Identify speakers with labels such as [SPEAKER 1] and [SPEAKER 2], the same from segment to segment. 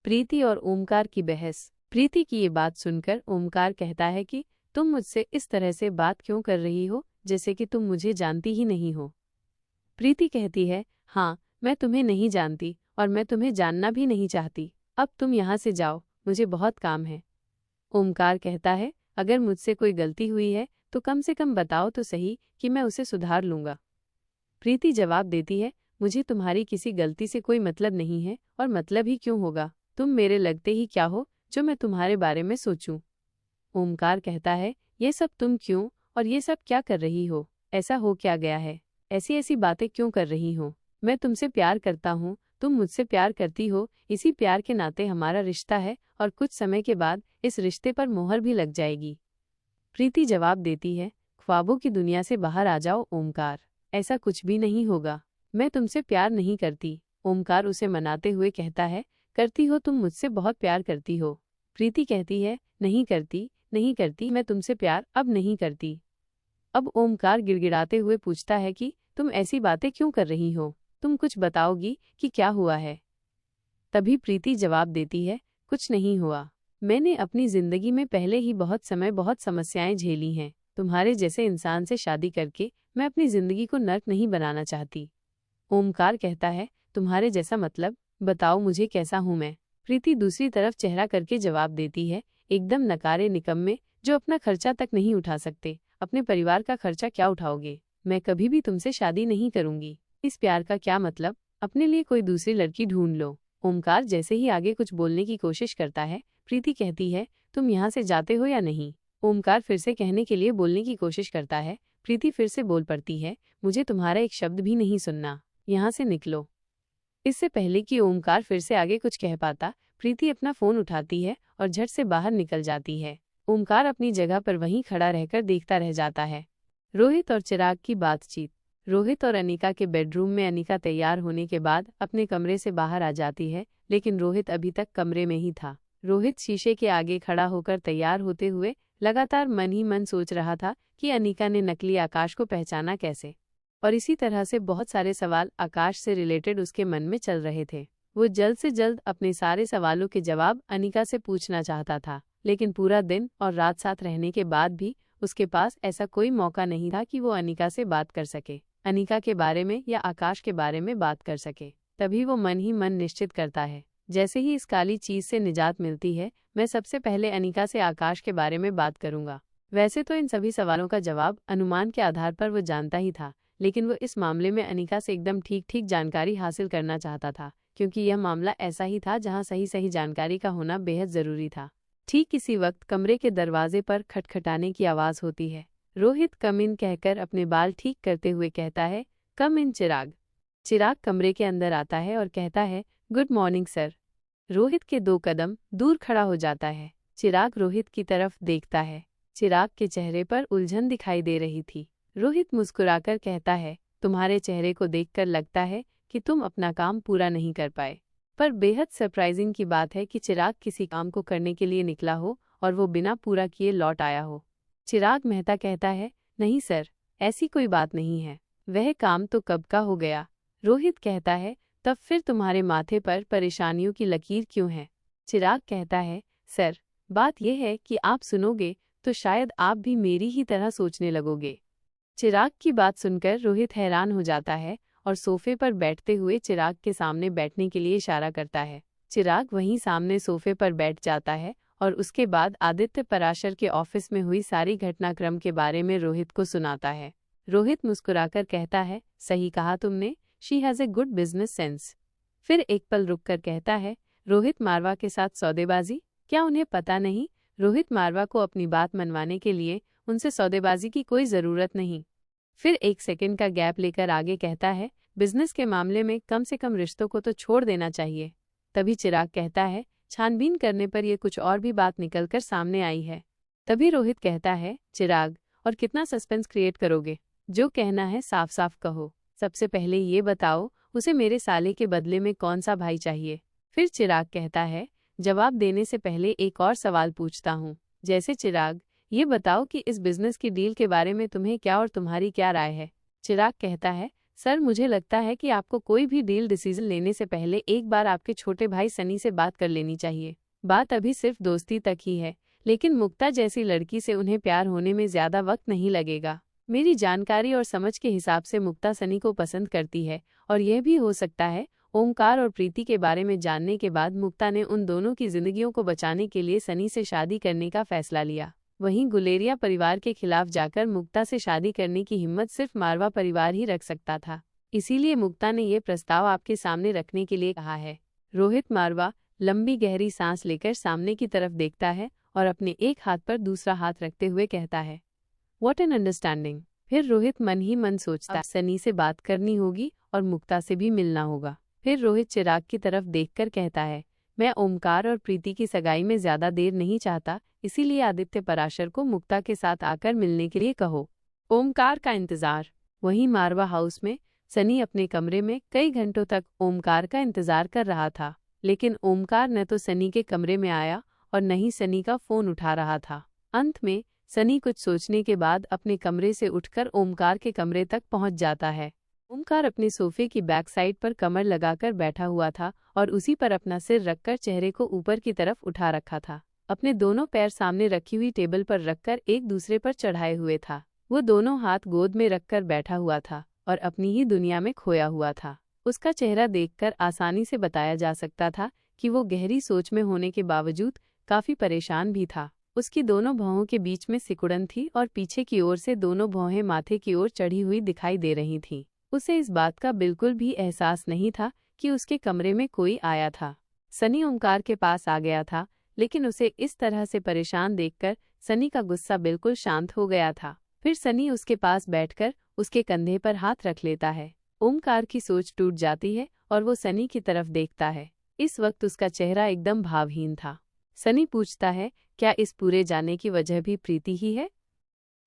[SPEAKER 1] प्रीति और ओमकार की बहस। प्रीति की ये बात सुनकर ओमकार कहता है कि तुम मुझसे इस तरह से बात क्यों कर रही हो, जैसे कि तुम मुझे जानती ही नहीं हो। प्रीति कहती है, हाँ, मैं तुम्हें नहीं जानती और मैं तुम्हें जानना भी नहीं चाहती। अब तुम यहाँ से जाओ, मुझे बहुत काम है। ओमकार कहता है, अगर मुझसे कोई गलती हुई है तो कम से कम बताओ तो सही कि मैं उसे सुधार लूंगा। प्रीति जवाब देती है, मुझे तुम्हारी किसी गलती से कोई मतलब नहीं है और मतलब ही क्यों होगा, तुम मेरे लगते ही क्या हो जो मैं तुम्हारे बारे में सोचूं। ओमकार कहता है, ये सब तुम क्यों और ये सब क्या कर रही हो, ऐसा हो क्या गया है, ऐसी ऐसी बातें क्यों कर रही हो। मैं तुमसे प्यार करता हूँ, तुम मुझसे प्यार करती हो, इसी प्यार के नाते हमारा रिश्ता है और कुछ समय के बाद इस रिश्ते पर मोहर भी लग जाएगी। प्रीति जवाब देती है, ख्वाबों की दुनिया से बाहर आ जाओ ओमकार, ऐसा कुछ भी नहीं होगा, मैं तुमसे प्यार नहीं करती। ओमकार उसे मनाते हुए कहता है, करती हो, तुम मुझसे बहुत प्यार करती हो। प्रीति कहती है, नहीं करती, नहीं करती, मैं तुमसे प्यार अब नहीं करती। अब ओमकार गिड़गिड़ाते हुए पूछता है कि तुम ऐसी बातें क्यों कर रही हो, तुम कुछ बताओगी कि क्या हुआ है। तभी प्रीति जवाब देती है, कुछ नहीं हुआ, मैंने अपनी जिंदगी में पहले ही बहुत समय बहुत समस्याएं झेली हैं, तुम्हारे जैसे इंसान से शादी करके मैं अपनी जिंदगी को नर्क नहीं बनाना चाहती। ओमकार कहता है, तुम्हारे जैसा मतलब, बताओ मुझे कैसा हूँ मैं। प्रीति दूसरी तरफ चेहरा करके जवाब देती है, एकदम नकारे निकम्मे जो अपना खर्चा तक नहीं उठा सकते, अपने परिवार का खर्चा क्या उठाओगे। मैं कभी भी तुमसे शादी नहीं करूंगी, इस प्यार का क्या मतलब, अपने लिए कोई दूसरी लड़की ढूंढ लो। ओमकार जैसे ही आगे कुछ बोलने की कोशिश करता है, प्रीति कहती है, तुम यहाँ से जाते हो या नहीं। ओमकार फिर से कहने के लिए बोलने की कोशिश करता है, प्रीति फिर से बोल पड़ती है, मुझे तुम्हारा एक शब्द भी नहीं सुनना, यहाँ से निकलो। इससे पहले कि ओमकार फिर से आगे कुछ कह पाता, प्रीति अपना फोन उठाती है और झट से बाहर निकल जाती है। ओमकार अपनी जगह पर वहीं खड़ा रहकर देखता रह जाता है। रोहित और चिराग की बातचीत। रोहित और अनिका के बेडरूम में अनिका तैयार होने के बाद अपने कमरे से बाहर आ जाती है, लेकिन रोहित अभी तक कमरे में ही था। रोहित शीशे के आगे खड़ा होकर तैयार होते हुए लगातार मन ही मन सोच रहा था कि अनिका ने नकली आकाश को पहचाना कैसे, और इसी तरह से बहुत सारे सवाल आकाश से रिलेटेड उसके मन में चल रहे थे। वो जल्द से जल्द अपने सारे सवालों के जवाब अनिका से पूछना चाहता था, लेकिन पूरा दिन और रात साथ रहने के बाद भी उसके पास ऐसा कोई मौका नहीं था कि वो अनिका से बात कर सके, अनिका के बारे में या आकाश के बारे में बात कर सके। तभी वो मन ही मन निश्चित करता है, जैसे ही इस काली चीज से निजात मिलती है, मैं सबसे पहले अनिका से आकाश के बारे में बात करूंगा। वैसे तो इन सभी सवालों का जवाब अनुमान के आधार पर वो जानता ही था, लेकिन वो इस मामले में अनिका से एकदम ठीक जानकारी हासिल करना चाहता था, क्योंकि यह मामला ऐसा ही था जहां सही जानकारी का होना बेहद जरूरी था। ठीक इसी वक्त कमरे के दरवाजे पर खटखटाने की आवाज होती है। रोहित कम इन कहकर अपने बाल ठीक करते हुए कहता है, कम इन चिराग। चिराग कमरे के अंदर आता है और कहता है, गुड मॉर्निंग सर। रोहित के 2 कदम दूर खड़ा हो जाता है। चिराग रोहित की तरफ देखता है। चिराग के चेहरे पर उलझन दिखाई दे रही थी। रोहित मुस्कुराकर कहता है, तुम्हारे चेहरे को देखकर लगता है कि तुम अपना काम पूरा नहीं कर पाए। पर बेहद सरप्राइजिंग की बात है कि चिराग किसी काम को करने के लिए निकला हो और वो बिना पूरा किए लौट आया हो। चिराग मेहता कहता है, नहीं सर, ऐसी कोई बात नहीं है, वह काम तो कब का हो गया। रोहित कहता है, तब फिर तुम्हारे माथे पर परेशानियों की लकीर क्यों है। चिराग कहता है, सर, बात यह है कि आप सुनोगे तो शायद आप भी मेरी ही तरह सोचने लगोगे। चिराग की बात सुनकर रोहित हैरान हो जाता है और सोफे पर बैठते हुए चिराग के सामने बैठने के लिए इशारा करता है। चिराग वहीं सामने सोफे पर बैठ जाता है और उसके बाद आदित्य पराशर के ऑफिस में हुई सारी घटनाक्रम के बारे में रोहित को सुनाता है। रोहित मुस्कुराकर कहता है, सही कहा तुमने, she has a good business sense. फिर एक पल रुककर कहता है, रोहित मारवा के साथ सौदेबाजी, क्या उन्हें पता नहीं? रोहित मारवा को अपनी बात मनवाने के लिए उनसे सौदेबाजी की कोई ज़रूरत नहीं। फिर एक सेकंड का गैप लेकर आगे कहता है, बिजनेस के मामले में कम से कम रिश्तों को तो छोड़ देना चाहिए। तभी चिराग कहता है, छानबीन करने पर यह कुछ और भी बात निकलकर सामने आई है। तभी रोहित कहता है, चिराग, और कितना सस्पेंस क्रिएट करोगे, जो कहना है साफ साफ कहो। सबसे पहले ये बताओ, उसे मेरे साले के बदले में कौन सा भाई चाहिए। फिर चिराग कहता है, जवाब देने से पहले एक और सवाल पूछता हूँ। जैसे चिराग, ये बताओ कि इस बिजनेस की डील के बारे में तुम्हें क्या और तुम्हारी क्या राय है। चिराग कहता है, सर, मुझे लगता है कि आपको कोई भी डील डिसीजन लेने से पहले एक बार आपके छोटे भाई सनी से बात कर लेनी चाहिए। बात अभी सिर्फ दोस्ती तक ही है, लेकिन मुक्ता जैसी लड़की से उन्हें प्यार होने में ज्यादा वक्त नहीं लगेगा। मेरी जानकारी और समझ के हिसाब से मुक्ता सनी को पसंद करती है, और यह भी हो सकता है ओमकार और प्रीति के बारे में जानने के बाद मुक्ता ने उन दोनों की जिंदगियों को बचाने के लिए सनी से शादी करने का फैसला लिया। वहीं गुलेरिया परिवार के खिलाफ जाकर मुक्ता से शादी करने की हिम्मत सिर्फ मारवा परिवार ही रख सकता था। इसीलिए मुक्ता ने ये प्रस्ताव आपके सामने रखने के लिए कहा है। रोहित मारवा लंबी गहरी सांस लेकर सामने की तरफ देखता है और अपने एक हाथ पर दूसरा हाथ रखते हुए कहता है, व्हाट एन अंडरस्टैंडिंग। फिर रोहित मन ही मन सोचता, सनी से बात करनी होगी और मुक्ता से भी मिलना होगा। फिर रोहित चिराग की तरफ देखकर कहता है, मैं ओमकार और प्रीति की सगाई में ज्यादा देर नहीं चाहता, इसीलिए आदित्य पराशर को मुक्ता के साथ आकर मिलने के लिए कहो। ओमकार का इंतजार। वहीं मारवा हाउस में सनी अपने कमरे में कई घंटों तक ओमकार का इंतजार कर रहा था, लेकिन ओमकार न तो सनी के कमरे में आया और न ही सनी का फोन उठा रहा था। अंत में सनी कुछ सोचने के बाद अपने कमरे से उठकर ओमकार के कमरे तक पहुंच जाता है। ओमकार अपने सोफे की बैक साइड पर कमर लगाकर बैठा हुआ था और उसी पर अपना सिर रखकर चेहरे को ऊपर की तरफ उठा रखा था। अपने दोनों पैर सामने रखी हुई टेबल पर रखकर एक दूसरे पर चढ़ाए हुए था। वो दोनों हाथ गोद में रखकर बैठा हुआ था और अपनी ही दुनिया में खोया हुआ था। उसका चेहरा देखकर आसानी से बताया जा सकता था कि वो गहरी सोच में होने के बावजूद काफी परेशान भी था। उसकी दोनों भौहों के बीच में सिकुड़न थी और पीछे की ओर से दोनों भौहें माथे की ओर चढ़ी हुई दिखाई दे रही थीं। उसे इस बात का बिल्कुल भी एहसास नहीं था कि उसके कमरे में कोई आया था। सनी ओमकार के पास आ गया था, लेकिन उसे इस तरह से परेशान देखकर सनी का गुस्सा बिल्कुल शांत हो गया था। फिर सनी उसके पास बैठकर उसके कंधे पर हाथ रख लेता है। ओमकार की सोच टूट जाती है और वो सनी की तरफ देखता है। इस वक्त उसका चेहरा एकदम भावहीन था। सनी पूछता है, क्या इस पूरे जाने की वजह भी प्रीति ही है?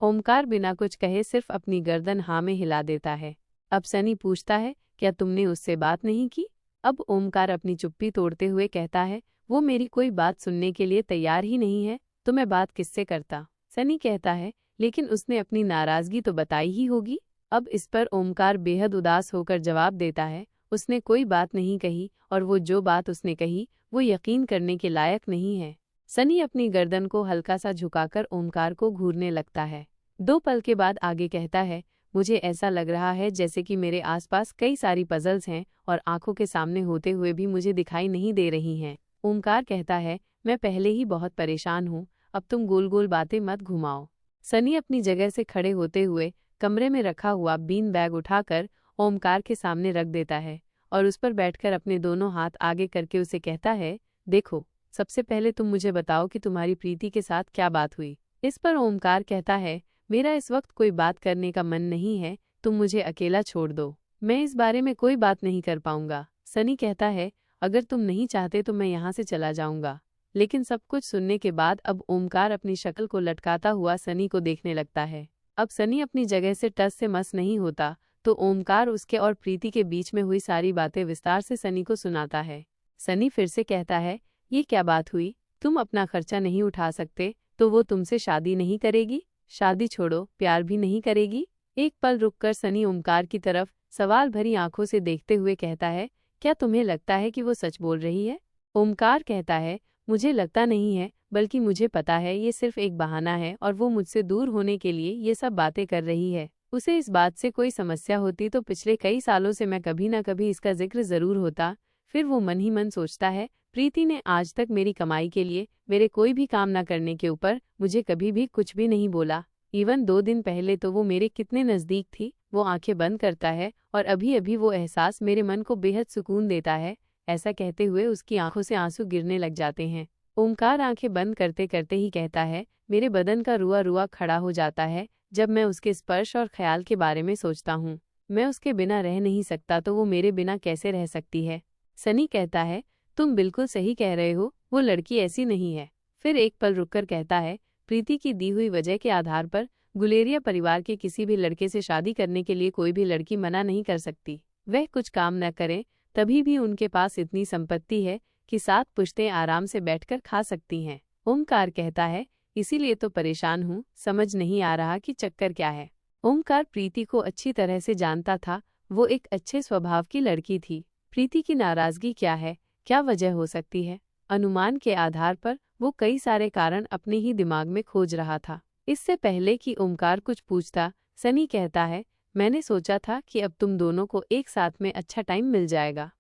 [SPEAKER 1] ओमकार बिना कुछ कहे सिर्फ अपनी गर्दन हाँ में हिला देता है। अब सनी पूछता है, क्या तुमने उससे बात नहीं की? अब ओमकार अपनी चुप्पी तोड़ते हुए कहता है, वो मेरी कोई बात सुनने के लिए तैयार ही नहीं है, तो मैं बात किससे करता? सनी कहता है, लेकिन उसने अपनी नाराजगी तो बताई ही होगी। अब इस पर ओमकार बेहद उदास होकर जवाब देता है, उसने कोई बात नहीं कही और वो जो बात उसने कही वो यकीन करने के लायक नहीं है। सनी अपनी गर्दन को हल्का सा झुकाकर ओमकार को घूरने लगता है। 2 पल के बाद आगे कहता है, मुझे ऐसा लग रहा है जैसे कि मेरे आसपास कई सारी पजल्स हैं और आंखों के सामने होते हुए भी मुझे दिखाई नहीं दे रही हैं। ओमकार कहता है, मैं पहले ही बहुत परेशान हूँ, अब तुम गोल गोल बातें मत घुमाओ। सनी अपनी जगह से खड़े होते हुए कमरे में रखा हुआ बीन बैग उठाकर ओमकार के सामने रख देता है और उस पर बैठकर अपने दोनों हाथ आगे करके उसे कहता है, देखो, सबसे पहले तुम मुझे बताओ कि तुम्हारी प्रीति के साथ क्या बात हुई। इस पर ओमकार कहता है, मेरा इस वक्त कोई बात करने का मन नहीं है, तुम मुझे अकेला छोड़ दो, मैं इस बारे में कोई बात नहीं कर पाऊंगा। सनी कहता है, अगर तुम नहीं चाहते तो मैं यहाँ से चला जाऊंगा। लेकिन सब कुछ सुनने के बाद अब ओमकार अपनी शक्ल को लटकाता हुआ सनी को देखने लगता है। अब सनी अपनी जगह से टस से मस नहीं होता, तो ओमकार उसके और प्रीति के बीच में हुई सारी बातें विस्तार से सनी को सुनाता है। सनी फिर से कहता है, ये क्या बात हुई? तुम अपना खर्चा नहीं उठा सकते तो वो तुमसे शादी नहीं करेगी? शादी छोड़ो, प्यार भी नहीं करेगी? एक पल रुककर सनी ओमकार की तरफ सवाल भरी आंखों से देखते हुए कहता है, क्या तुम्हें लगता है कि वो सच बोल रही है? ओमकार कहता है, मुझे लगता नहीं है, बल्कि मुझे पता है ये सिर्फ एक बहाना है और वो मुझसे दूर होने के लिए ये सब बातें कर रही है। उसे इस बात से कोई समस्या होती तो पिछले कई सालों से मैं कभी न कभी इसका जिक्र जरूर होता। फिर वो मन ही मन सोचता है, प्रीति ने आज तक मेरी कमाई के लिए मेरे कोई भी काम न करने के ऊपर मुझे कभी भी कुछ भी नहीं बोला। इवन 2 दिन पहले तो वो मेरे कितने नज़दीक थी। वो आंखें बंद करता है और अभी अभी वो एहसास मेरे मन को बेहद सुकून देता है। ऐसा कहते हुए उसकी आंखों से आंसू गिरने लग जाते हैं। ओमकार आंखें बंद करते करते ही कहता है, मेरे बदन का रुआ रुआ खड़ा हो जाता है जब मैं उसके स्पर्श और ख्याल के बारे में सोचता हूँ। मैं उसके बिना रह नहीं सकता तो वो मेरे बिना कैसे रह सकती है? सनी कहता है, तुम बिल्कुल सही कह रहे हो, वो लड़की ऐसी नहीं है। फिर एक पल रुककर कहता है, प्रीति की दी हुई वजह के आधार पर गुलेरिया परिवार के किसी भी लड़के से शादी करने के लिए कोई भी लड़की मना नहीं कर सकती। वह कुछ काम न करें तभी भी उनके पास इतनी संपत्ति है कि 7 पुश्तें आराम से बैठकर खा सकती हैं। ओमकार कहता है, इसीलिए तो परेशान हूँ, समझ नहीं आ रहा कि चक्कर क्या है। ओमकार प्रीति को अच्छी तरह से जानता था। वो एक अच्छे स्वभाव की लड़की थी। प्रीति की नाराजगी क्या है, क्या वजह हो सकती है? अनुमान के आधार पर वो कई सारे कारण अपने ही दिमाग में खोज रहा था। इससे पहले कि ओमकार कुछ पूछता, सनी कहता है, मैंने सोचा था कि अब तुम दोनों को एक साथ में अच्छा टाइम मिल जाएगा।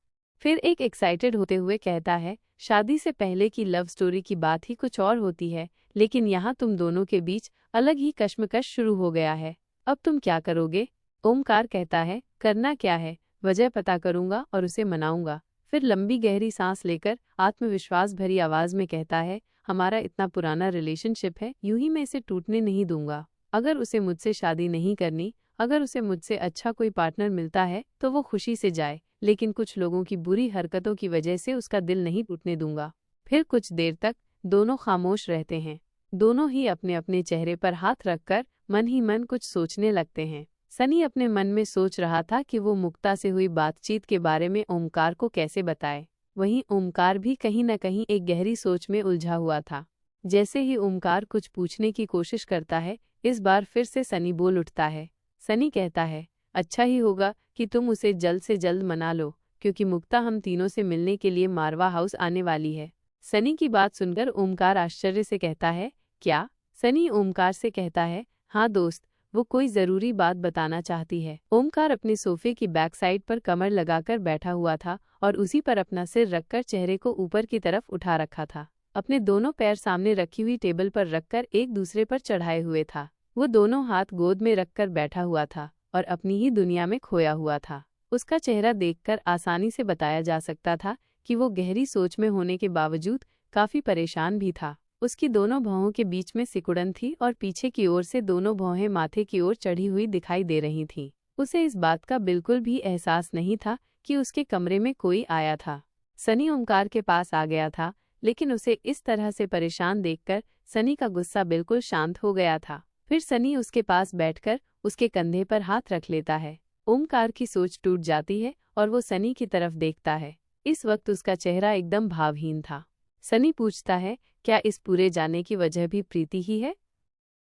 [SPEAKER 1] फिर एक एक्साइटेड होते हुए कहता है, शादी से पहले की लव स्टोरी की बात ही कुछ और होती है, लेकिन यहाँ तुम दोनों के बीच अलग ही कश्मकश शुरू हो गया है। अब तुम क्या करोगे? ओमकार कहता है, करना क्या है, वजह पता करूंगा और उसे मनाऊंगा। फिर लंबी गहरी सांस लेकर आत्मविश्वास भरी आवाज में कहता है, हमारा इतना पुराना रिलेशनशिप है, यूं ही मैं इसे टूटने नहीं दूंगा। अगर उसे मुझसे शादी नहीं करनी, अगर उसे मुझसे अच्छा कोई पार्टनर मिलता है तो वो खुशी से जाए, लेकिन कुछ लोगों की बुरी हरकतों की वजह से उसका दिल नहीं टूटने दूंगा। फिर कुछ देर तक दोनों खामोश रहते हैं। दोनों ही अपने अपने चेहरे पर हाथ रखकर मन ही मन कुछ सोचने लगते हैं। सनी अपने मन में सोच रहा था कि वो मुक्ता से हुई बातचीत के बारे में ओमकार को कैसे बताए। वहीं ओमकार भी कहीं न कहीं एक गहरी सोच में उलझा हुआ था। जैसे ही ओमकार कुछ पूछने की कोशिश करता है, इस बार फिर से सनी बोल उठता है। सनी कहता है, अच्छा ही होगा कि तुम उसे जल्द से जल्द मना लो, क्योंकि मुक्ता हम तीनों से मिलने के लिए मारवा हाउस आने वाली है। सनी की बात सुनकर ओमकार आश्चर्य से कहता है, क्या? सनी ओमकार से कहता है, हाँ दोस्त, वो कोई जरूरी बात बताना चाहती है। ओमकार अपने सोफे की बैक साइड पर कमर लगाकर बैठा हुआ था और उसी पर अपना सिर रखकर चेहरे को ऊपर की तरफ उठा रखा था। अपने दोनों पैर सामने रखी हुई टेबल पर रखकर एक दूसरे पर चढ़ाए हुए था। वो दोनों हाथ गोद में रखकर बैठा हुआ था और अपनी ही दुनिया में खोया हुआ था। उसका चेहरा देखकर आसानी से बताया जा सकता था कि वो गहरी सोच में होने के बावजूद काफी परेशान भी था। उसकी दोनों भौहों के बीच में सिकुड़न थी और पीछे की ओर से दोनों भौहें माथे की ओर चढ़ी हुई दिखाई दे रही थीं। उसे इस बात का बिल्कुल भी एहसास नहीं था कि उसके कमरे में कोई आया था। सनी ओमकार के पास आ गया था, लेकिन उसे इस तरह से परेशान देखकर सनी का गुस्सा बिल्कुल शांत हो गया था। फिर सनी उसके पास बैठकर उसके कंधे पर हाथ रख लेता है। ओमकार की सोच टूट जाती है और वो सनी की तरफ देखता है। इस वक्त उसका चेहरा एकदम भावहीन था। सनी पूछता है, क्या इस पूरे जाने की वजह भी प्रीति ही है?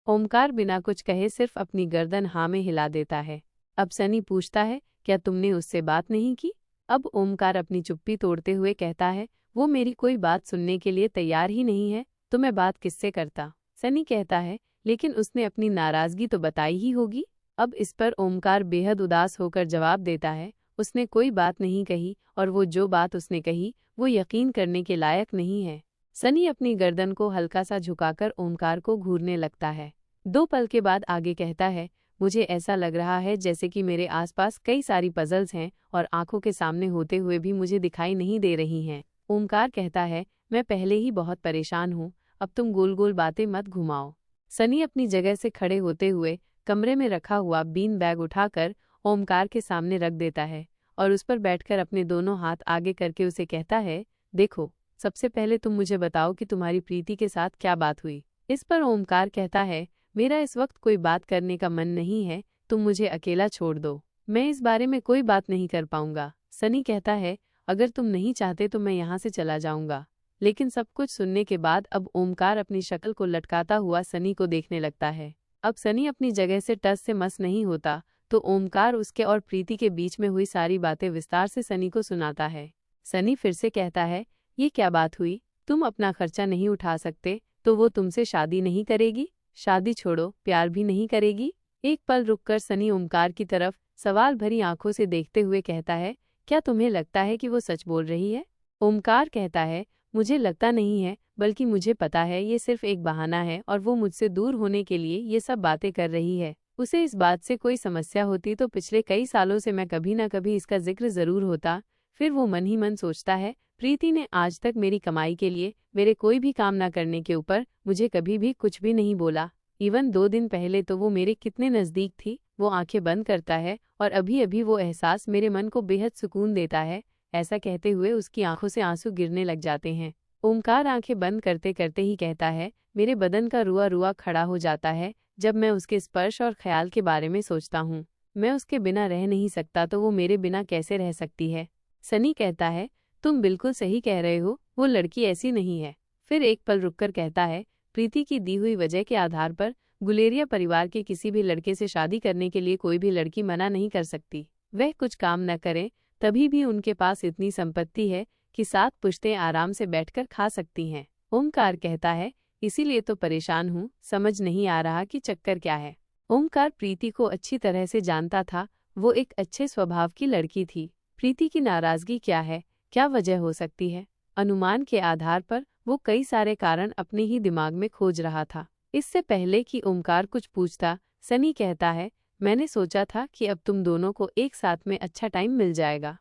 [SPEAKER 1] ओमकार बिना कुछ कहे सिर्फ अपनी गर्दन हाँ में हिला देता है। अब सनी पूछता है, क्या तुमने उससे बात नहीं की? अब ओमकार अपनी चुप्पी तोड़ते हुए कहता है, वो मेरी कोई बात सुनने के लिए तैयार ही नहीं है, तो मैं बात किससे करता? सनी कहता है, लेकिन उसने अपनी नाराजगी तो बताई ही होगी। अब इस पर ओमकार बेहद उदास होकर जवाब देता है, उसने कोई बात नहीं कही और वो जो बात उसने कही वो यकीन करने के लायक नहीं है। सनी अपनी गर्दन को हल्का सा झुकाकर ओमकार को घूरने लगता है। 2 पल के बाद आगे कहता है, मुझे ऐसा लग रहा है जैसे कि मेरे आसपास कई सारी पजल्स हैं और आंखों के सामने होते हुए भी मुझे दिखाई नहीं दे रही हैं। ओमकार कहता है, मैं पहले ही बहुत परेशान हूँ, अब तुम गोल गोल बातें मत घुमाओ। सनी अपनी जगह से खड़े होते हुए कमरे में रखा हुआ बीन बैग उठाकर ओमकार के सामने रख देता है और उस पर बैठकर अपने दोनों हाथ आगे करके उसे कहता है, देखो, सबसे पहले तुम मुझे बताओ कि तुम्हारी प्रीति के साथ क्या बात हुई। इस पर ओमकार कहता है, मेरा इस वक्त कोई बात करने का मन नहीं है, तुम मुझे अकेला छोड़ दो, मैं इस बारे में कोई बात नहीं कर पाऊंगा। सनी कहता है, अगर तुम नहीं चाहते तो मैं यहाँ से चला जाऊंगा। लेकिन सब कुछ सुनने के बाद अब ओमकार अपनी शक्ल को लटकाता हुआ सनी को देखने लगता है। अब सनी अपनी जगह से टस से मस नहीं होता, तो ओमकार उसके और प्रीति के बीच में हुई सारी बातें विस्तार से सनी को सुनाता है। सनी फिर से कहता है, ये क्या बात हुई? तुम अपना खर्चा नहीं उठा सकते तो वो तुमसे शादी नहीं करेगी? शादी छोड़ो, प्यार भी नहीं करेगी? एक पल रुककर सनी ओमकार की तरफ सवाल भरी आंखों से देखते हुए कहता है, क्या तुम्हें लगता है कि वो सच बोल रही है? ओमकार कहता है, मुझे लगता नहीं है, बल्कि मुझे पता है ये सिर्फ एक बहाना है और वो मुझसे दूर होने के लिए ये सब बातें कर रही है। उसे इस बात से कोई समस्या होती तो पिछले कई सालों से मैं कभी ना कभी इसका जिक्र जरूर होता। फिर वो मन ही मन सोचता है, प्रीति ने आज तक मेरी कमाई के लिए मेरे कोई भी काम ना करने के ऊपर मुझे कभी भी कुछ भी नहीं बोला। इवन 2 दिन पहले तो वो मेरे कितने नज़दीक थी। वो आंखें बंद करता है और अभी अभी वो एहसास मेरे मन को बेहद सुकून देता है। ऐसा कहते हुए उसकी आंखों से आंसू गिरने लग जाते हैं। ओमकार आंखें बंद करते करते ही कहता है, मेरे बदन का रुआ रुआ खड़ा हो जाता है जब मैं उसके स्पर्श और ख्याल के बारे में सोचता हूँ। मैं उसके बिना रह नहीं सकता तो वो मेरे बिना कैसे रह सकती है? सनी कहता है, तुम बिल्कुल सही कह रहे हो, वो लड़की ऐसी नहीं है। फिर एक पल रुककर कहता है, प्रीति की दी हुई वजह के आधार पर गुलेरिया परिवार के किसी भी लड़के से शादी करने के लिए कोई भी लड़की मना नहीं कर सकती। वह कुछ काम न करें तभी भी उनके पास इतनी संपत्ति है कि 7 पुश्तें आराम से बैठकर खा सकती हैं। ओमकार कहता है, इसीलिए तो परेशान हूँ, समझ नहीं आ रहा कि चक्कर क्या है। ओमकार प्रीति को अच्छी तरह से जानता था, वो एक अच्छे स्वभाव की लड़की थी। प्रीति की नाराजगी क्या है, क्या वजह हो सकती है? अनुमान के आधार पर वो कई सारे कारण अपने ही दिमाग में खोज रहा था। इससे पहले कि ओमकार कुछ पूछता, सनी कहता है, मैंने सोचा था कि अब तुम दोनों को एक साथ में अच्छा टाइम मिल जाएगा।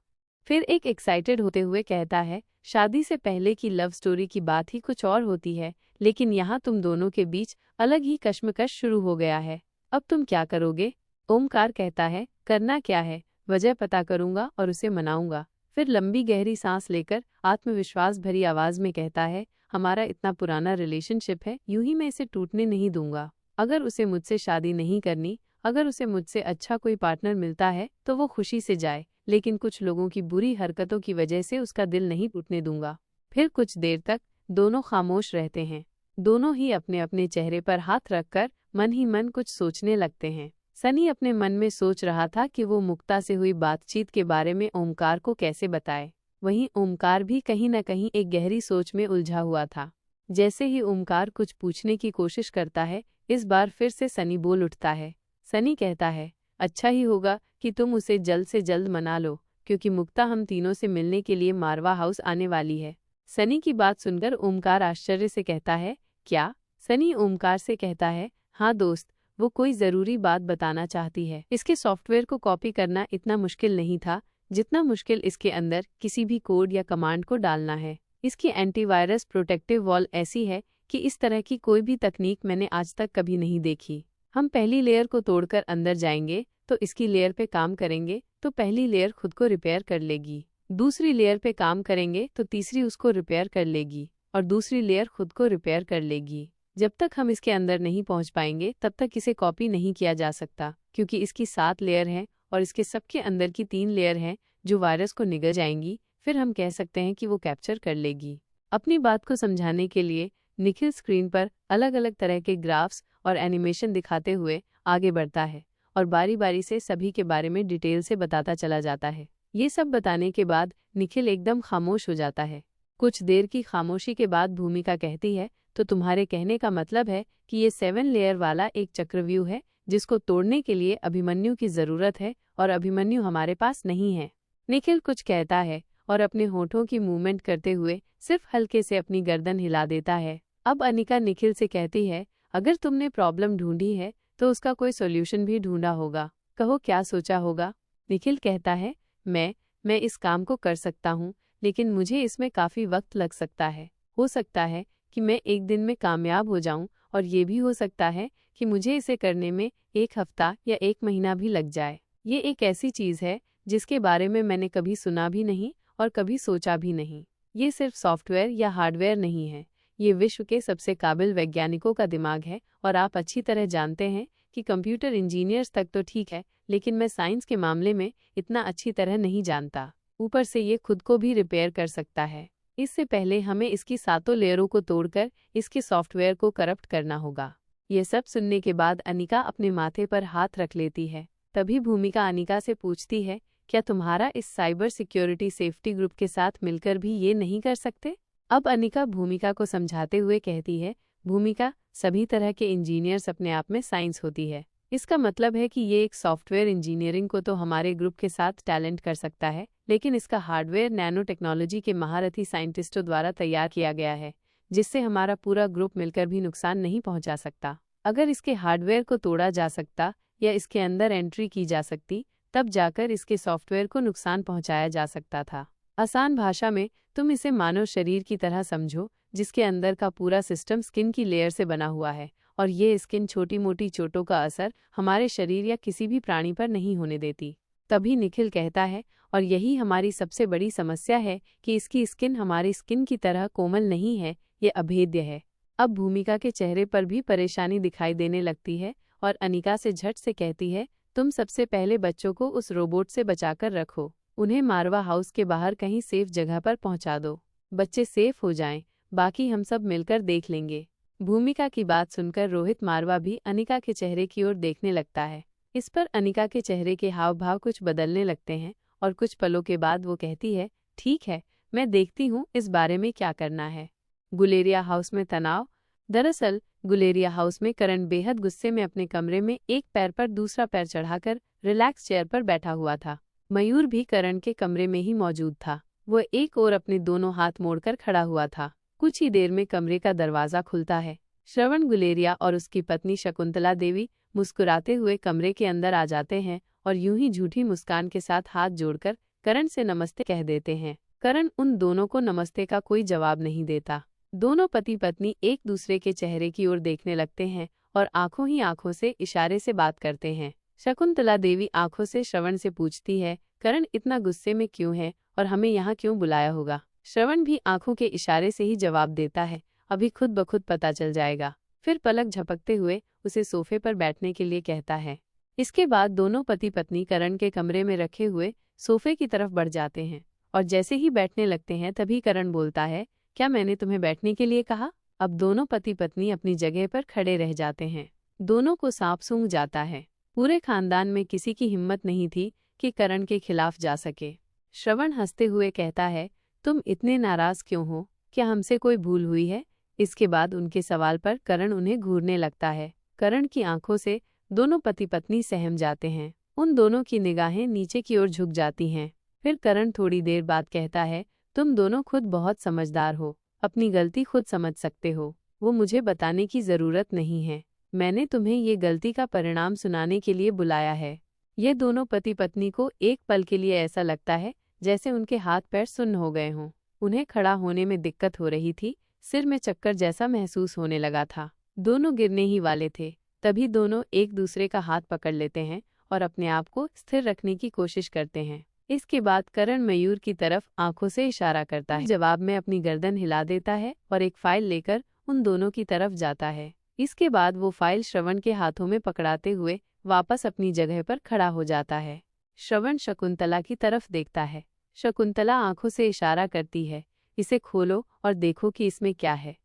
[SPEAKER 1] फिर एक एक्साइटेड होते हुए कहता है, शादी से पहले की लव स्टोरी की बात ही कुछ और होती है, लेकिन यहाँ तुम दोनों के बीच अलग ही कश्मकश शुरू हो गया है। अब तुम क्या करोगे? ओमकार कहता है, करना क्या है, वजह पता करूंगा और उसे मनाऊंगा। फिर लंबी गहरी सांस लेकर आत्मविश्वास भरी आवाज में कहता है, हमारा इतना पुराना रिलेशनशिप है, यूं ही मैं इसे टूटने नहीं दूंगा। अगर उसे मुझसे शादी नहीं करनी, अगर उसे मुझसे अच्छा कोई पार्टनर मिलता है तो वो खुशी से जाए, लेकिन कुछ लोगों की बुरी हरकतों की वजह से उसका दिल नहीं टूटने दूंगा। फिर कुछ देर तक दोनों खामोश रहते हैं। दोनों ही अपने अपने चेहरे पर हाथ रखकर मन ही मन कुछ सोचने लगते हैं। सनी अपने मन में सोच रहा था कि वो मुक्ता से हुई बातचीत के बारे में ओमकार को कैसे बताए। वहीं ओमकार भी कहीं न कहीं एक गहरी सोच में उलझा हुआ था। जैसे ही ओमकार कुछ पूछने की कोशिश करता है, इस बार फिर से सनी बोल उठता है। सनी कहता है, अच्छा ही होगा कि तुम उसे जल्द से जल्द मना लो, क्योंकि मुक्ता हम तीनों से मिलने के लिए मारवा हाउस आने वाली है। सनी की बात सुनकर ओमकार आश्चर्य से कहता है, क्या? सनी ओमकार से कहता है, हाँ दोस्त, वो कोई ज़रूरी बात बताना चाहती है। इसके सॉफ्टवेयर को कॉपी करना इतना मुश्किल नहीं था जितना मुश्किल इसके अंदर किसी भी कोड या कमांड को डालना है। इसकी एंटीवायरस प्रोटेक्टिव वॉल ऐसी है कि इस तरह की कोई भी तकनीक मैंने आज तक कभी नहीं देखी। हम पहली लेयर को तोड़कर अंदर जाएंगे तो इसकी लेयर पे काम करेंगे तो पहली लेयर खुद को रिपेयर कर लेगी, दूसरी लेयर पे काम करेंगे तो तीसरी उसको रिपेयर कर लेगी और दूसरी लेयर खुद को रिपेयर कर लेगी। जब तक हम इसके अंदर नहीं पहुंच पाएंगे तब तक इसे कॉपी नहीं किया जा सकता, क्योंकि इसकी 7 लेयर हैं और इसके सबके अंदर की 3 लेयर हैं जो वायरस को निगल जाएंगी। फिर हम कह सकते हैं कि वो कैप्चर कर लेगी। अपनी बात को समझाने के लिए निखिल स्क्रीन पर अलग अलग तरह के ग्राफ्स और एनिमेशन दिखाते हुए आगे बढ़ता है और बारी बारी से सभी के बारे में डिटेल से बताता चला जाता है। ये सब बताने के बाद निखिल एकदम खामोश हो जाता है। कुछ देर की खामोशी के बाद भूमिका कहती है, तो तुम्हारे कहने का मतलब है कि ये 7 लेयर वाला एक चक्रव्यूह है जिसको तोड़ने के लिए अभिमन्यु की जरूरत है और अभिमन्यु हमारे पास नहीं है। निखिल कुछ कहता है और अपने होठों की मूवमेंट करते हुए सिर्फ हल्के से अपनी गर्दन हिला देता है। अब अनिका निखिल से कहती है, अगर तुमने प्रॉब्लम ढूंढी है तो उसका कोई सॉल्यूशन भी ढूंढा होगा, कहो क्या सोचा होगा? निखिल कहता है, मैं इस काम को कर सकता हूँ, लेकिन मुझे इसमें काफ़ी वक्त लग सकता है। हो सकता है कि मैं एक दिन में कामयाब हो जाऊं और ये भी हो सकता है कि मुझे इसे करने में 1 हफ्ता या 1 महीना भी लग जाए। ये एक ऐसी चीज़ है जिसके बारे में मैंने कभी सुना भी नहीं और कभी सोचा भी नहीं। ये सिर्फ सॉफ्टवेयर या हार्डवेयर नहीं है, ये विश्व के सबसे काबिल वैज्ञानिकों का दिमाग है और आप अच्छी तरह जानते हैं कि कंप्यूटर इंजीनियर्स तक तो ठीक है, लेकिन मैं साइंस के मामले में इतना अच्छी तरह नहीं जानता। ऊपर से ये खुद को भी रिपेयर कर सकता है। इससे पहले हमें इसकी 7 लेयरों को तोड़कर इसके सॉफ्टवेयर को करप्ट करना होगा। ये सब सुनने के बाद अनिका अपने माथे पर हाथ रख लेती है। तभी भूमिका अनिका से पूछती है, क्या तुम्हारा इस साइबर सिक्योरिटी सेफ्टी ग्रुप के साथ मिलकर भी ये नहीं कर सकते? अब अनिका भूमिका को समझाते हुए कहती है, भूमिका, सभी तरह के इंजीनियर्स अपने आप में साइंस होती है। इसका मतलब है कि ये एक सॉफ्टवेयर इंजीनियरिंग को तो हमारे ग्रुप के साथ टैलेंट कर सकता है, लेकिन इसका हार्डवेयर नैनो टेक्नोलॉजी के महारथी साइंटिस्टों द्वारा तैयार किया गया है, जिससे हमारा पूरा ग्रुप मिलकर भी नुकसान नहीं पहुंचा सकता। अगर इसके हार्डवेयर को तोड़ा जा सकता या इसके अंदर एंट्री की जा सकती, तब जाकर इसके सॉफ्टवेयर को नुकसान पहुंचाया जा सकता था। आसान भाषा में तुम इसे मानव शरीर की तरह समझो, जिसके अंदर का पूरा सिस्टम स्किन की लेयर से बना हुआ है और ये स्किन छोटी मोटी चोटों का असर हमारे शरीर या किसी भी प्राणी पर नहीं होने देती। तभी निखिल कहता है, और यही हमारी सबसे बड़ी समस्या है कि इसकी स्किन हमारी स्किन की तरह कोमल नहीं है, ये अभेद्य है। अब भूमिका के चेहरे पर भी परेशानी दिखाई देने लगती है और अनिका से झट से कहती है, तुम सबसे पहले बच्चों को उस रोबोट से बचाकर रखो, उन्हें मारवा हाउस के बाहर कहीं सेफ जगह पर पहुंचा दो। बच्चे सेफ हो जाएं, बाकी हम सब मिलकर देख लेंगे। भूमिका की बात सुनकर रोहित मारवा भी अनिका के चेहरे की ओर देखने लगता है। इस पर अनिका के चेहरे के हाव भाव कुछ बदलने लगते हैं और कुछ पलों के बाद वो कहती है, ठीक है, मैं देखती हूँ इस बारे में क्या करना है। गुलेरिया हाउस में तनाव। दरअसल गुलेरिया हाउस में करण बेहद गुस्से में अपने कमरे में एक पैर पर दूसरा पैर चढ़ाकर रिलैक्स चेयर पर बैठा हुआ था। मयूर भी करण के कमरे में ही मौजूद था। वो एक ओर अपने दोनों हाथ मोड़कर खड़ा हुआ था। कुछ ही देर में कमरे का दरवाजा खुलता है। श्रवण गुलेरिया और उसकी पत्नी शकुंतला देवी मुस्कुराते हुए कमरे के अंदर आ जाते हैं और यूं ही झूठी मुस्कान के साथ हाथ जोड़कर करण से नमस्ते कह देते हैं। करण उन दोनों को नमस्ते का कोई जवाब नहीं देता। दोनों पति पत्नी एक दूसरे के चेहरे की ओर देखने लगते हैं और आंखों ही आंखों से इशारे से बात करते हैं। शकुंतला देवी आंखों से श्रवण से पूछती है, करण इतना गुस्से में क्यों है और हमें यहाँ क्यों बुलाया होगा? श्रवण भी आंखों के इशारे से ही जवाब देता है, अभी खुद ब खुद पता चल जाएगा। फिर पलक झपकते हुए उसे सोफे पर बैठने के लिए कहता है। इसके बाद दोनों पति पत्नी करण के कमरे में रखे हुए सोफे की तरफ बढ़ जाते हैं और जैसे ही बैठने लगते हैं तभी करण बोलता है, क्या मैंने तुम्हें बैठने के लिए कहा? अब दोनों पति पत्नी अपनी जगह पर खड़े रह जाते हैं। दोनों को सांप सूंघ जाता है। पूरे खानदान में किसी की हिम्मत नहीं थी कि करण के खिलाफ जा सके। श्रवण हंसते हुए कहता है, तुम इतने नाराज क्यों हो? क्या हमसे कोई भूल हुई है? इसके बाद उनके सवाल पर करण उन्हें घूरने लगता है। करण की आंखों से दोनों पति पत्नी सहम जाते हैं। उन दोनों की निगाहें नीचे की ओर झुक जाती हैं। फिर करण थोड़ी देर बाद कहता है, तुम दोनों खुद बहुत समझदार हो, अपनी गलती खुद समझ सकते हो। वो मुझे बताने की जरूरत नहीं है। मैंने तुम्हें ये गलती का परिणाम सुनाने के लिए बुलाया है। ये दोनों पति पत्नी को एक पल के लिए ऐसा लगता है जैसे उनके हाथ पैर सुन्न हो गए हों। उन्हें खड़ा होने में दिक्कत हो रही थी, सिर में चक्कर जैसा महसूस होने लगा था। दोनों गिरने ही वाले थे। तभी दोनों एक दूसरे का हाथ पकड़ लेते हैं और अपने आप को स्थिर रखने की कोशिश करते हैं। इसके बाद करण मयूर की तरफ आंखों से इशारा करता है। जवाब में अपनी गर्दन हिला देता है और एक फाइल लेकर उन दोनों की तरफ जाता है। इसके बाद वो फाइल श्रवण के हाथों में पकड़ाते हुए वापस अपनी जगह पर खड़ा हो जाता है। श्रवण शकुंतला की तरफ देखता है। शकुंतला आंखों से इशारा करती है, इसे खोलो और देखो कि इसमें क्या है।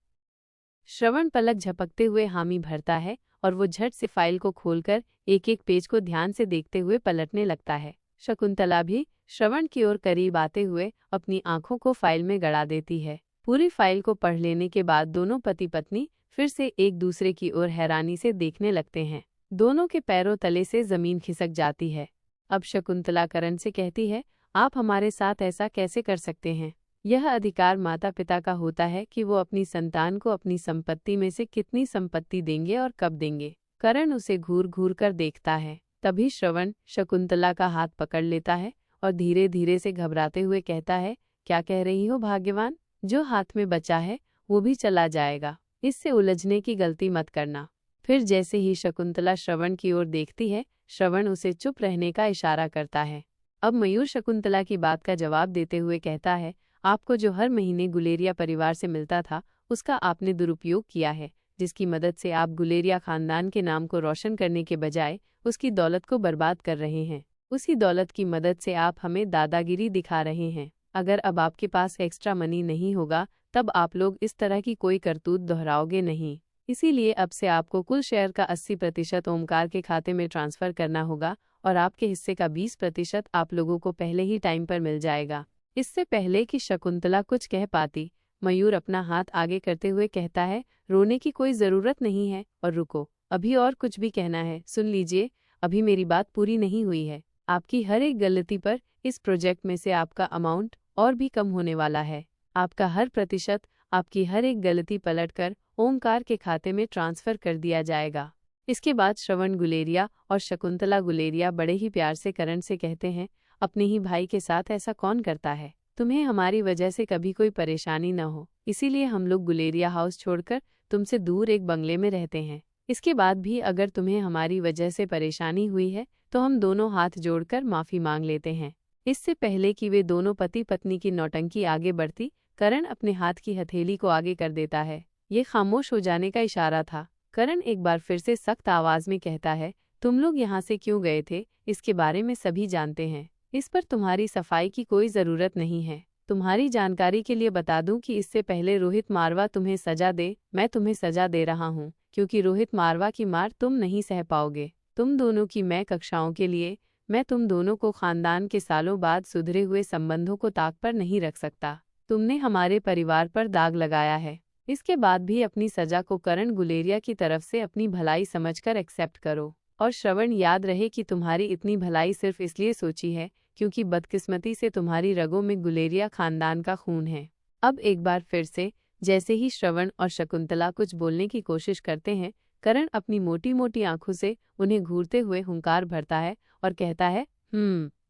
[SPEAKER 1] श्रवण पलक झपकते हुए हामी भरता है और वो झट से फाइल को खोलकर एक एक पेज को ध्यान से देखते हुए पलटने लगता है। शकुंतला भी श्रवण की ओर करीब आते हुए अपनी आंखों को फाइल में गड़ा देती है। पूरी फाइल को पढ़ लेने के बाद दोनों पति पत्नी फिर से एक दूसरे की ओर हैरानी से देखने लगते हैं। दोनों के पैरों तले से जमीन खिसक जाती है। अब शकुंतला करण से कहती है, आप हमारे साथ ऐसा कैसे कर सकते हैं? यह अधिकार माता पिता का होता है कि वो अपनी संतान को अपनी संपत्ति में से कितनी संपत्ति देंगे और कब देंगे। करण उसे घूर घूर कर देखता है। तभी श्रवण शकुंतला का हाथ पकड़ लेता है और धीरे धीरे से घबराते हुए कहता है, क्या कह रही हो भाग्यवान? जो हाथ में बचा है वो भी चला जाएगा। इससे उलझने की गलती मत करना। फिर जैसे ही शकुंतला श्रवण की ओर देखती है, श्रवण उसे चुप रहने का इशारा करता है। अब मयूर शकुंतला की बात का जवाब देते हुए कहता है, आपको जो हर महीने गुलेरिया परिवार से मिलता था उसका आपने दुरुपयोग किया है, जिसकी मदद से आप गुलेरिया खानदान के नाम को रोशन करने के बजाय उसकी दौलत को बर्बाद कर रहे हैं। उसी दौलत की मदद से आप हमें दादागिरी दिखा रहे हैं। अगर अब आपके पास एक्स्ट्रा मनी नहीं होगा तब आप लोग इस तरह की कोई करतूत दोहराओगे नहीं। इसीलिए अब से आपको कुल शेयर का 80% ओमकार के खाते में ट्रांसफर करना होगा और आपके हिस्से का 20% आप लोगों को पहले ही टाइम पर मिल जाएगा। इससे पहले कि शकुंतला कुछ कह पाती, मयूर अपना हाथ आगे करते हुए कहता है, रोने की कोई जरूरत नहीं है। और रुको, अभी और कुछ भी कहना है। सुन लीजिए, अभी मेरी बात पूरी नहीं हुई है। आपकी हर एक गलती पर इस प्रोजेक्ट में से आपका अमाउंट और भी कम होने वाला है। आपका हर प्रतिशत, आपकी हर एक गलती पलटकर ओमकार के खाते में ट्रांसफर कर दिया जाएगा। इसके बाद श्रवण गुलेरिया और शकुंतला गुलेरिया बड़े ही प्यार से करण से कहते हैं, अपने ही भाई के साथ ऐसा कौन करता है? तुम्हें हमारी वजह से कभी कोई परेशानी न हो, इसीलिए हम लोग गुलेरिया हाउस छोड़कर तुमसे दूर एक बंगले में रहते हैं। इसके बाद भी अगर तुम्हें हमारी वजह से परेशानी हुई है तो हम दोनों हाथ जोड़कर माफी मांग लेते हैं। इससे पहले कि वे दोनों पति पत्नी की नौटंकी आगे बढ़ती, करण अपने हाथ की हथेली को आगे कर देता है। ये खामोश हो जाने का इशारा था। करण एक बार फिर से सख्त आवाज में कहता है, तुम लोग यहाँ से क्यों गए थे इसके बारे में सभी जानते हैं। इस पर तुम्हारी सफाई की कोई जरूरत नहीं है। तुम्हारी जानकारी के लिए बता दूं कि इससे पहले रोहित मारवा तुम्हें सजा दे, मैं तुम्हें सजा दे रहा हूं, क्योंकि रोहित मारवा की मार तुम नहीं सह पाओगे। तुम दोनों की मैं कक्षाओं के लिए मैं तुम दोनों को खानदान के सालों बाद सुधरे हुए संबंधों को ताक पर नहीं रख सकता। तुमने हमारे परिवार पर दाग लगाया है। इसके बाद भी अपनी सजा को करण गुलेरिया की तरफ से अपनी भलाई समझकर एक्सेप्ट करो। और श्रवण, याद रहे कि तुम्हारी इतनी भलाई सिर्फ इसलिए सोची है क्योंकि बदकिस्मती से तुम्हारी रगों में गुलेरिया खानदान का खून है। अब एक बार फिर से जैसे ही श्रवण और शकुंतला कुछ बोलने की कोशिश करते हैं, करण अपनी मोटी मोटी आंखों से उन्हें घूरते हुए हुंकार भरता है और कहता है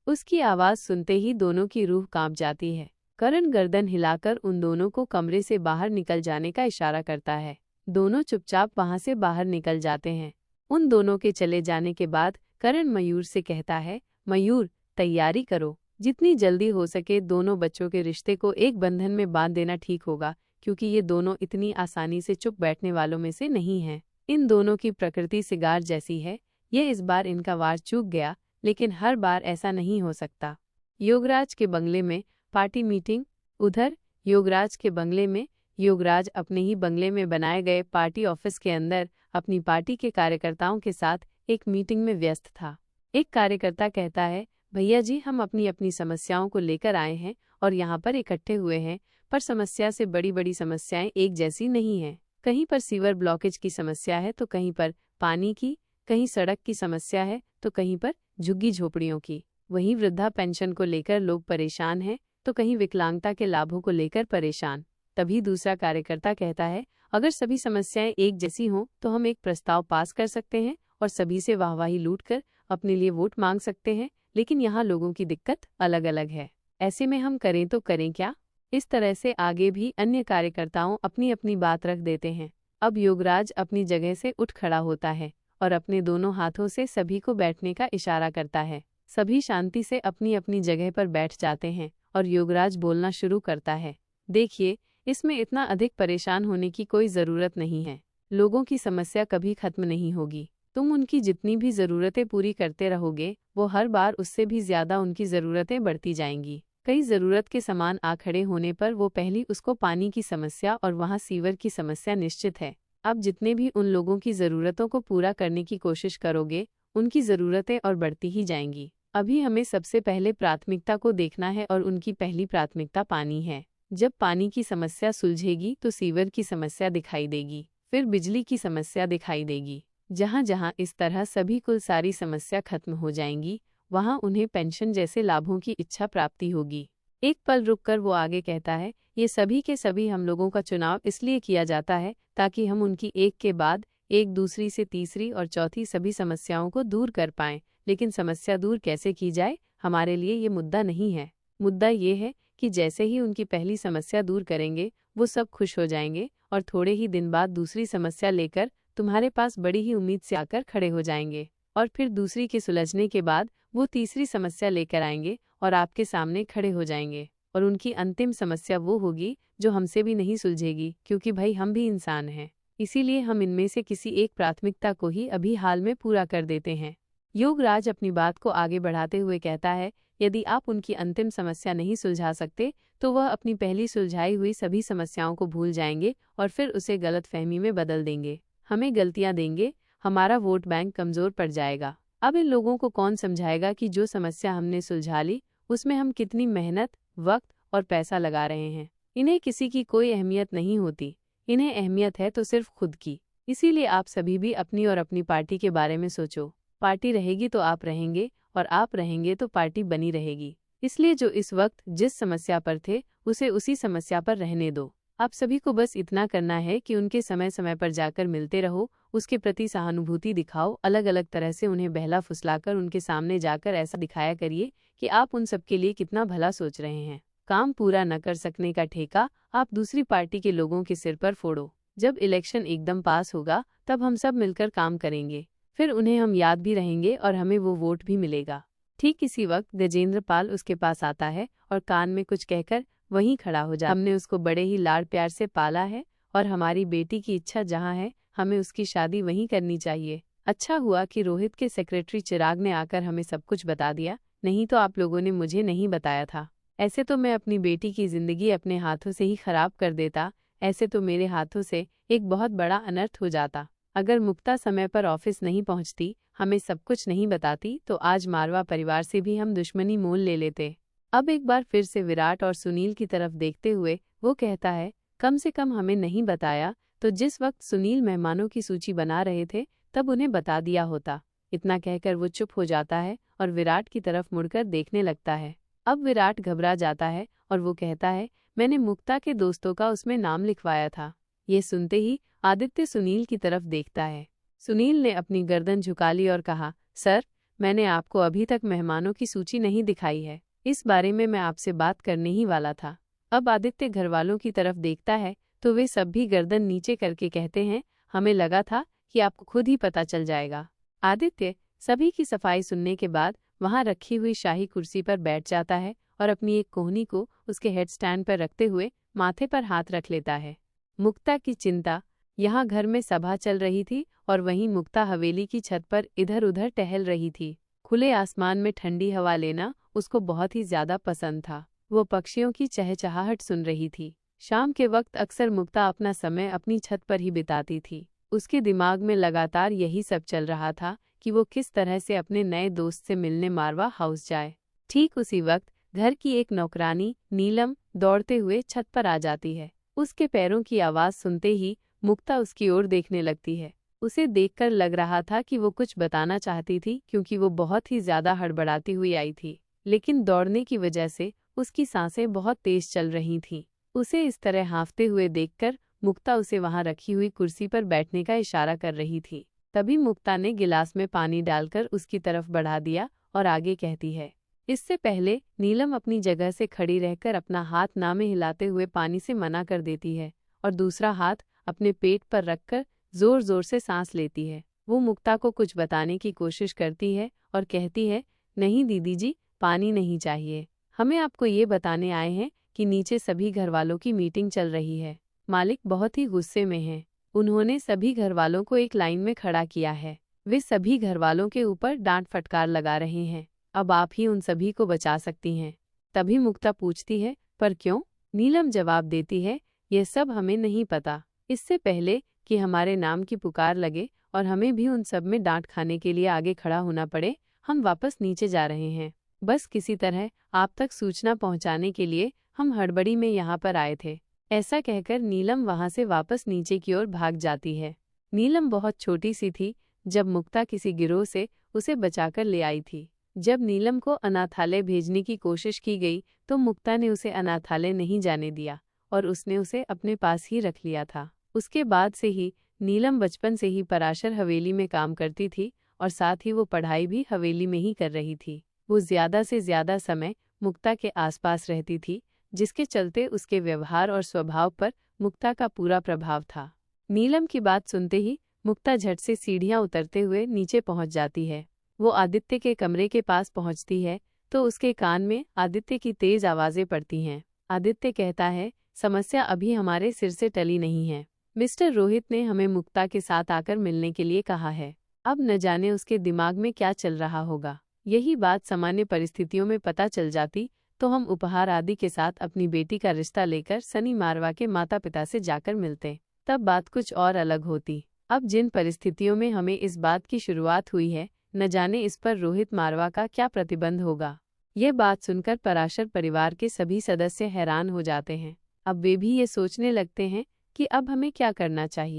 [SPEAKER 1] उसकी आवाज सुनते ही दोनों की रूह कांप जाती है। करण गर्दन हिलाकर उन दोनों को कमरे से बाहर निकल जाने का इशारा करता है। दोनों चुपचाप वहां से बाहर निकल जाते हैं। उन दोनों के चले जाने के बाद करण मयूर से कहता है, मयूर, तैयारी करो। जितनी जल्दी हो सके दोनों बच्चों के रिश्ते को एक बंधन में बांध देना ठीक होगा, क्योंकि ये दोनों इतनी आसानी से चुप बैठने वालों में से नहीं हैं। इन दोनों की प्रकृति सिगार जैसी है। यह इस बार इनका वार चूक गया, लेकिन हर बार ऐसा नहीं हो सकता। योगराज के बंगले में पार्टी मीटिंग। उधर योगराज के बंगले में योगराज अपने ही बंगले में बनाए गए पार्टी ऑफिस के अंदर अपनी पार्टी के कार्यकर्ताओं के साथ एक मीटिंग में व्यस्त था। एक कार्यकर्ता कहता है, भैया जी, हम अपनी अपनी समस्याओं को लेकर आए हैं और यहाँ पर इकट्ठे हुए हैं, पर समस्या से बड़ी बड़ी समस्याएं एक जैसी नहीं हैं। कहीं पर सीवर ब्लॉकेज की समस्या है तो कहीं पर पानी की, कहीं सड़क की समस्या है तो कहीं पर झुग्गी झोपड़ियों की। वहीं वृद्धा पेंशन को लेकर लोग परेशान हैं तो कहीं विकलांगता के लाभों को लेकर परेशान। तभी दूसरा कार्यकर्ता कहता है, अगर सभी समस्याएं एक जैसी हों तो हम एक प्रस्ताव पास कर सकते हैं और सभी से वाहवाही लूटकर अपने लिए वोट मांग सकते हैं, लेकिन यहाँ लोगों की दिक्कत अलग अलग है। ऐसे में हम करें तो करें क्या? इस तरह से आगे भी अन्य कार्यकर्ताओं अपनी अपनी बात रख देते हैं। अब योगराज अपनी जगह से उठ खड़ा होता है और अपने दोनों हाथों से सभी को बैठने का इशारा करता है। सभी शांति से अपनी अपनी जगह पर बैठ जाते हैं और योगराज बोलना शुरू करता है, देखिए, इसमें इतना अधिक परेशान होने की कोई ज़रूरत नहीं है। लोगों की समस्या कभी खत्म नहीं होगी। तुम उनकी जितनी भी ज़रूरतें पूरी करते रहोगे, वो हर बार उससे भी ज़्यादा उनकी ज़रूरतें बढ़ती जाएंगी। कई ज़रूरत के सामान आ खड़े होने पर वो पहली उसको पानी की समस्या और वहाँ सीवर की समस्या निश्चित है। अब जितने भी उन लोगों की ज़रूरतों को पूरा करने की कोशिश करोगे, उनकी ज़रूरतें और बढ़ती ही जाएंगी। अभी हमें सबसे पहले प्राथमिकता को देखना है और उनकी पहली प्राथमिकता पानी है। जब पानी की समस्या सुलझेगी तो सीवर की समस्या दिखाई देगी, फिर बिजली की समस्या दिखाई देगी। जहाँ जहाँ इस तरह सभी कुल सारी समस्या खत्म हो जाएंगी, वहाँ उन्हें पेंशन जैसे लाभों की इच्छा प्राप्ति होगी। एक पल रुककर वो आगे कहता है, ये सभी के सभी हम लोगों का चुनाव इसलिए किया जाता है ताकि हम उनकी एक के बाद एक दूसरी से तीसरी और चौथी सभी समस्याओं को दूर कर पाएं। लेकिन समस्या दूर कैसे की जाए, हमारे लिए ये मुद्दा नहीं है। मुद्दा ये है कि जैसे ही उनकी पहली समस्या दूर करेंगे, वो सब खुश हो जाएंगे और थोड़े ही दिन बाद दूसरी समस्या लेकर तुम्हारे पास बड़ी ही उम्मीद से आकर खड़े हो जाएंगे और फिर दूसरी के सुलझने के बाद वो तीसरी समस्या लेकर आएंगे और आपके सामने खड़े हो जाएंगे। और उनकी अंतिम समस्या वो होगी जो हमसे भी नहीं सुलझेगी, क्योंकि भाई हम भी इंसान हैं। इसीलिए हम इनमें से किसी एक प्राथमिकता को ही अभी हाल में पूरा कर देते हैं। योगराज अपनी बात को आगे बढ़ाते हुए कहता है, यदि आप उनकी अंतिम समस्या नहीं सुलझा सकते तो वह अपनी पहली सुलझाई हुई सभी समस्याओं को भूल जाएंगे और फिर उसे गलतफहमी में बदल देंगे, हमें गलतियां देंगे, हमारा वोट बैंक कमजोर पड़ जाएगा। अब इन लोगों को कौन समझाएगा कि जो समस्या हमने सुलझा ली उसमें हम कितनी मेहनत, वक्त और पैसा लगा रहे हैं। इन्हें किसी की कोई अहमियत नहीं होती, इन्हें अहमियत है तो सिर्फ खुद की। इसीलिए आप सभी भी अपनी और अपनी पार्टी के बारे में सोचो। पार्टी रहेगी तो आप रहेंगे और आप रहेंगे तो पार्टी बनी रहेगी। इसलिए जो इस वक्त जिस समस्या पर थे उसे उसी समस्या पर रहने दो। आप सभी को बस इतना करना है कि उनके समय समय पर जाकर मिलते रहो, उसके प्रति सहानुभूति दिखाओ, अलग अलग तरह से उन्हें बहला फुसलाकर उनके सामने जाकर ऐसा दिखाया करिए कि आप उन सब के लिए कितना भला सोच रहे हैं। काम पूरा न कर सकने का ठेका आप दूसरी पार्टी के लोगों के सिर पर फोड़ो। जब इलेक्शन एकदम पास होगा तब हम सब मिलकर काम करेंगे, फिर उन्हें हम याद भी रहेंगे और हमें वो वोट भी मिलेगा। ठीक इसी वक्त गजेंद्र पाल उसके पास आता है और कान में कुछ कहकर वहीं खड़ा हो जाता है। हमने उसको बड़े ही लाड़ प्यार से पाला है और हमारी बेटी की इच्छा जहाँ है हमें उसकी शादी वहीं करनी चाहिए। अच्छा हुआ कि रोहित के सेक्रेटरी चिराग ने आकर हमें सब कुछ बता दिया, नहीं तो आप लोगों ने मुझे नहीं बताया था। ऐसे तो मैं अपनी बेटी की जिंदगी अपने हाथों से ही खराब कर देता, ऐसे तो मेरे हाथों से एक बहुत बड़ा अनर्थ हो जाता। अगर मुक्ता समय पर ऑफिस नहीं पहुंचती, हमें सब कुछ नहीं बताती, तो आज मारवा परिवार से भी हम दुश्मनी मोल ले लेते। अब एक बार फिर से विराट और सुनील की तरफ देखते हुए वो कहता है, कम से कम हमें नहीं बताया तो जिस वक्त सुनील मेहमानों की सूची बना रहे थे तब उन्हें बता दिया होता। इतना कहकर वो चुप हो जाता है और विराट की तरफ मुड़कर देखने लगता है। अब विराट घबरा जाता है और वो कहता है, मैंने मुक्ता के दोस्तों का उसमें नाम लिखवाया था। ये सुनते ही आदित्य सुनील की तरफ देखता है। सुनील ने अपनी गर्दन झुका ली और कहा, सर, मैंने आपको अभी तक मेहमानों की सूची नहीं दिखाई है। इस बारे में मैं आपसे बात करने ही वाला था। अब आदित्य घरवालों की तरफ देखता है तो वे सब भी गर्दन नीचे करके कहते हैं, हमें लगा था कि आपको खुद ही पता चल जाएगा। आदित्य सभी की सफाई सुनने के बाद वहां रखी हुई शाही कुर्सी पर बैठ जाता है और अपनी एक कोहनी को उसके हेड स्टैंड पर रखते हुए माथे पर हाथ रख लेता है। मुक्ता की चिंता। यहाँ घर में सभा चल रही थी और वहीं मुक्ता हवेली की छत पर इधर उधर टहल रही थी। खुले आसमान में ठंडी हवा लेना उसको बहुत ही ज्यादा पसंद था। वो पक्षियों की चहचहाहट सुन रही थी। शाम के वक्त अक्सर मुक्ता अपना समय अपनी छत पर ही बिताती थी। उसके दिमाग में लगातार यही सब चल रहा था कि वो किस तरह से अपने नए दोस्त से मिलने मारवा हाउस जाए। ठीक उसी वक्त घर की एक नौकरानी नीलम दौड़ते हुए छत पर आ जाती है। उसके पैरों की आवाज सुनते ही मुक्ता उसकी ओर देखने लगती है। उसे देखकर लग रहा था कि वो कुछ बताना चाहती थी क्योंकि वो बहुत ही ज्यादा हड़बड़ाती हुई आई थी, लेकिन दौड़ने की वजह से उसकी सांसें बहुत तेज चल रही थीं। उसे इस तरह हाँफते हुए देखकर मुक्ता उसे वहां रखी हुई कुर्सी पर बैठने का इशारा कर रही थी। तभी मुक्ता ने गिलास में पानी डालकर उसकी तरफ बढ़ा दिया और आगे कहती है। इससे पहले नीलम अपनी जगह से खड़ी रहकर अपना हाथ ना में हिलाते हुए पानी से मना कर देती है और दूसरा हाथ अपने पेट पर रखकर जोर जोर से सांस लेती है। वो मुक्ता को कुछ बताने की कोशिश करती है और कहती है, नहीं दीदी जी, पानी नहीं चाहिए। हमें आपको ये बताने आए हैं कि नीचे सभी घरवालों की मीटिंग चल रही है। मालिक बहुत ही गुस्से में हैं। उन्होंने सभी घरवालों को एक लाइन में खड़ा किया है। वे सभी घरवालों के ऊपर डांट फटकार लगा रहे हैं। अब आप ही उन सभी को बचा सकती हैं। तभी मुक्ता पूछती है, पर क्यों? नीलम जवाब देती है, यह सब हमें नहीं पता। इससे पहले कि हमारे नाम की पुकार लगे और हमें भी उन सब में डांट खाने के लिए आगे खड़ा होना पड़े, हम वापस नीचे जा रहे हैं। बस किसी तरह आप तक सूचना पहुंचाने के लिए हम हड़बड़ी में यहाँ पर आए थे। ऐसा कहकर नीलम वहां से वापस नीचे की ओर भाग जाती है। नीलम बहुत छोटी सी थी जब मुक्ता किसी गिरोह से उसे बचाकर ले आई थी। जब नीलम को अनाथालय भेजने की कोशिश की गई तो मुक्ता ने उसे अनाथालय नहीं जाने दिया और उसने उसे अपने पास ही रख लिया था। उसके बाद से ही नीलम बचपन से ही पराशर हवेली में काम करती थी और साथ ही वो पढ़ाई भी हवेली में ही कर रही थी। वो ज्यादा से ज्यादा समय मुक्ता के आसपास रहती थी, जिसके चलते उसके व्यवहार और स्वभाव पर मुक्ता का पूरा प्रभाव था। नीलम की बात सुनते ही मुक्ता झट से सीढ़ियां उतरते हुए नीचे पहुंच जाती है। वो आदित्य के कमरे के पास पहुंचती है तो उसके कान में आदित्य की तेज आवाजें पड़ती हैं। आदित्य कहता है, समस्या अभी हमारे सिर से टली नहीं है। मिस्टर रोहित ने हमें मुक्ता के साथ आकर मिलने के लिए कहा है। अब न जाने उसके दिमाग में क्या चल रहा होगा। यही बात सामान्य परिस्थितियों में पता चल जाती तो हम उपहार आदि के साथ अपनी बेटी का रिश्ता लेकर सनी मारवा के माता पिता से जाकर मिलते, तब बात कुछ और अलग होती। अब जिन परिस्थितियों में हमें इस बात की शुरुआत हुई है, न जाने इस पर रोहित मारवा का क्या प्रतिबंध होगा। ये बात सुनकर पराशर परिवार के सभी सदस्य हैरान हो जाते हैं। अब वे भी ये सोचने लगते हैं कि अब हमें क्या करना चाहिए।